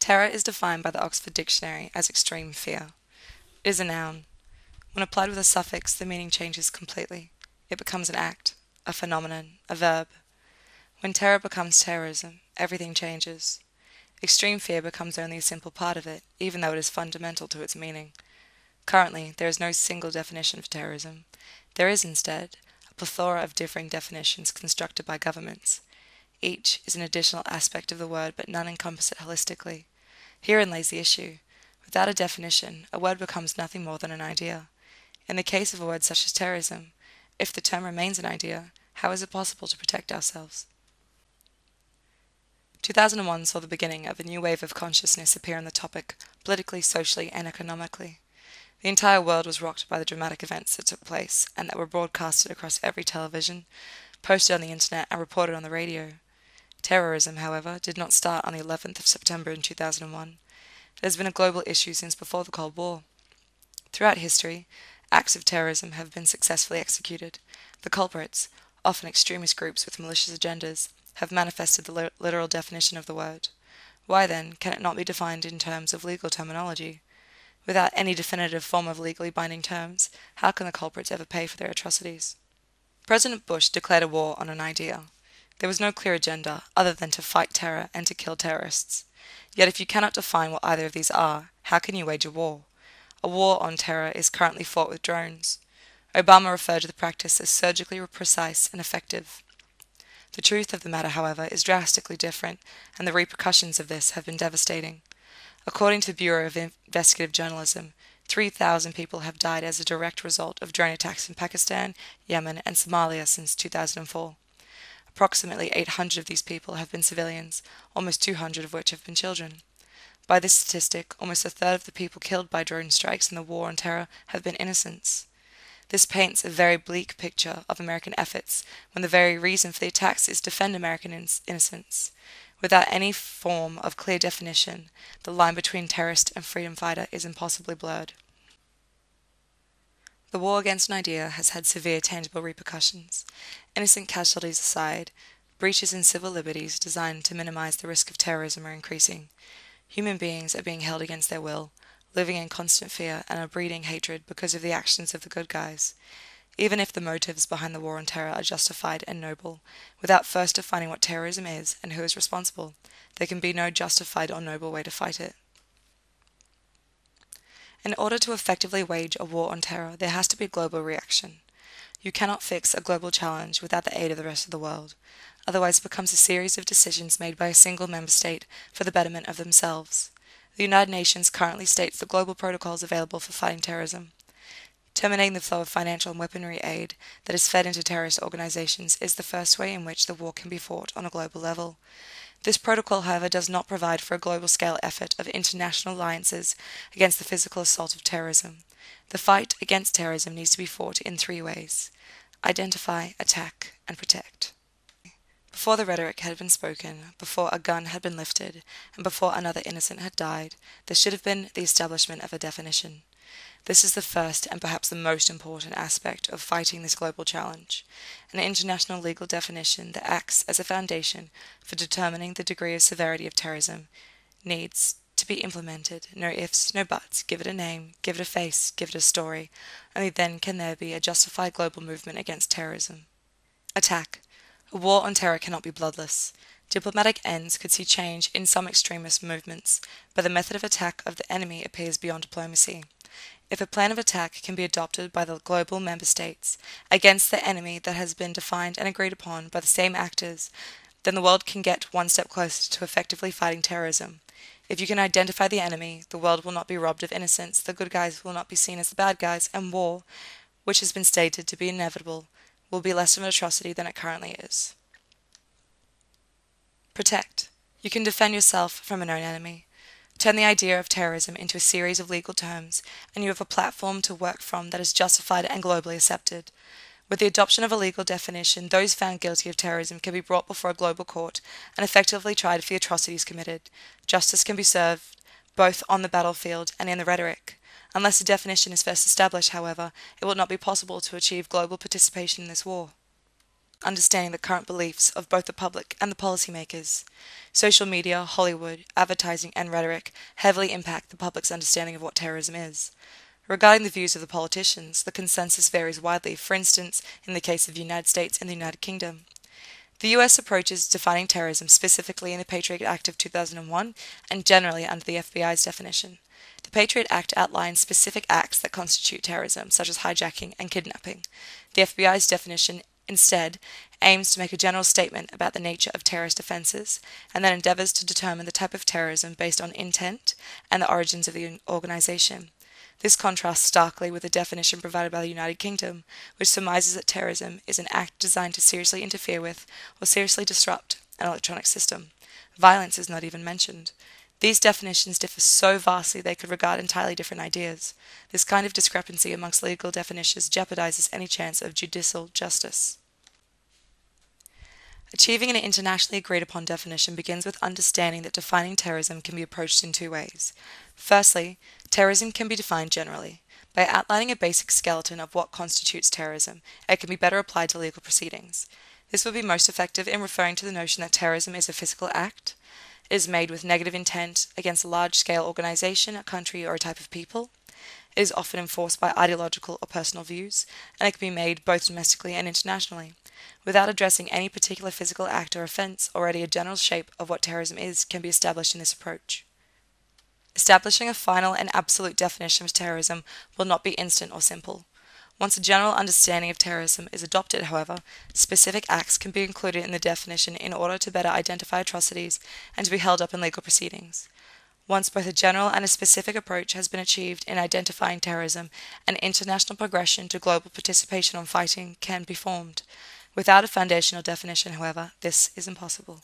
Terror is defined by the Oxford Dictionary as extreme fear. It is a noun. When applied with a suffix, the meaning changes completely. It becomes an act, a phenomenon, a verb. When terror becomes terrorism, everything changes. Extreme fear becomes only a simple part of it, even though it is fundamental to its meaning. Currently, there is no single definition for terrorism. There is, instead, a plethora of differing definitions constructed by governments. Each is an additional aspect of the word, but none encompass it holistically. Herein lays the issue. Without a definition, a word becomes nothing more than an idea. In the case of a word such as terrorism, if the term remains an idea, how is it possible to protect ourselves? 2001 saw the beginning of a new wave of consciousness appear on the topic, politically, socially, and economically. The entire world was rocked by the dramatic events that took place and that were broadcasted across every television, posted on the internet, and reported on the radio. Terrorism, however, did not start on the 11th of September in 2001. It has been a global issue since before the Cold War. Throughout history, acts of terrorism have been successfully executed. The culprits, often extremist groups with malicious agendas, have manifested the literal definition of the word. Why, then, can it not be defined in terms of legal terminology? Without any definitive form of legally binding terms, how can the culprits ever pay for their atrocities? President Bush declared a war on an idea. There was no clear agenda other than to fight terror and to kill terrorists. Yet if you cannot define what either of these are, how can you wage a war? A war on terror is currently fought with drones. Obama referred to the practice as surgically precise and effective. The truth of the matter, however, is drastically different, and the repercussions of this have been devastating. According to the Bureau of Investigative Journalism, 3,000 people have died as a direct result of drone attacks in Pakistan, Yemen, and Somalia since 2004. Approximately 800 of these people have been civilians, almost 200 of which have been children. By this statistic, almost a third of the people killed by drone strikes in the war on terror have been innocents. This paints a very bleak picture of American efforts when the very reason for the attacks is to defend American innocence. Without any form of clear definition, the line between terrorist and freedom fighter is impossibly blurred. The war against an idea has had severe tangible repercussions. Innocent casualties aside, breaches in civil liberties designed to minimize the risk of terrorism are increasing. Human beings are being held against their will, living in constant fear and are breeding hatred because of the actions of the good guys. Even if the motives behind the war on terror are justified and noble, without first defining what terrorism is and who is responsible, there can be no justified or noble way to fight it. In order to effectively wage a war on terror, there has to be a global reaction. You cannot fix a global challenge without the aid of the rest of the world. Otherwise it becomes a series of decisions made by a single member state for the betterment of themselves. The United Nations currently states the global protocols available for fighting terrorism. Terminating the flow of financial and weaponry aid that is fed into terrorist organizations is the first way in which the war can be fought on a global level. This protocol, however, does not provide for a global-scale effort of international alliances against the physical assault of terrorism. The fight against terrorism needs to be fought in three ways: identify, attack, and protect. Before the rhetoric had been spoken, before a gun had been lifted, and before another innocent had died, there should have been the establishment of a definition. This is the first and perhaps the most important aspect of fighting this global challenge. An international legal definition that acts as a foundation for determining the degree of severity of terrorism needs to be implemented. No ifs, no buts. Give it a name, give it a face, give it a story. Only then can there be a justified global movement against terrorism. Attack. A war on terror cannot be bloodless. Diplomatic ends could see change in some extremist movements, but the method of attack of the enemy appears beyond diplomacy. If a plan of attack can be adopted by the global member states against the enemy that has been defined and agreed upon by the same actors, then the world can get one step closer to effectively fighting terrorism. If you can identify the enemy, the world will not be robbed of innocence, the good guys will not be seen as the bad guys, and war, which has been stated to be inevitable, will be less of an atrocity than it currently is. Protect. You can defend yourself from a known enemy. Turn the idea of terrorism into a series of legal terms, and you have a platform to work from that is justified and globally accepted. With the adoption of a legal definition, those found guilty of terrorism can be brought before a global court and effectively tried for the atrocities committed. Justice can be served both on the battlefield and in the rhetoric. Unless a definition is first established, however, it will not be possible to achieve global participation in this war. understanding the current beliefs of both the public and the policymakers. Social media, Hollywood, advertising, and rhetoric heavily impact the public's understanding of what terrorism is. Regarding the views of the politicians, the consensus varies widely, for instance, in the case of the United States and the United Kingdom. The US approaches defining terrorism specifically in the Patriot Act of 2001 and generally under the FBI's definition. The Patriot Act outlines specific acts that constitute terrorism, such as hijacking and kidnapping. The FBI's definition, instead, aims to make a general statement about the nature of terrorist offences and then endeavours to determine the type of terrorism based on intent and the origins of the organisation. This contrasts starkly with the definition provided by the United Kingdom, which surmises that terrorism is an act designed to seriously interfere with or seriously disrupt an electronic system. Violence is not even mentioned. These definitions differ so vastly they could regard entirely different ideas. This kind of discrepancy amongst legal definitions jeopardizes any chance of judicial justice. Achieving an internationally agreed upon definition begins with understanding that defining terrorism can be approached in two ways. Firstly, terrorism can be defined generally. By outlining a basic skeleton of what constitutes terrorism, it can be better applied to legal proceedings. This would be most effective in referring to the notion that terrorism is a physical act. It is made with negative intent against a large-scale organization, a country, or a type of people. It is often enforced by ideological or personal views, and it can be made both domestically and internationally. Without addressing any particular physical act or offence, already a general shape of what terrorism is can be established in this approach. Establishing a final and absolute definition of terrorism will not be instant or simple. Once a general understanding of terrorism is adopted, however, specific acts can be included in the definition in order to better identify atrocities and to be held up in legal proceedings. Once both a general and a specific approach has been achieved in identifying terrorism, an international progression to global participation on fighting can be formed. Without a foundational definition, however, this is impossible.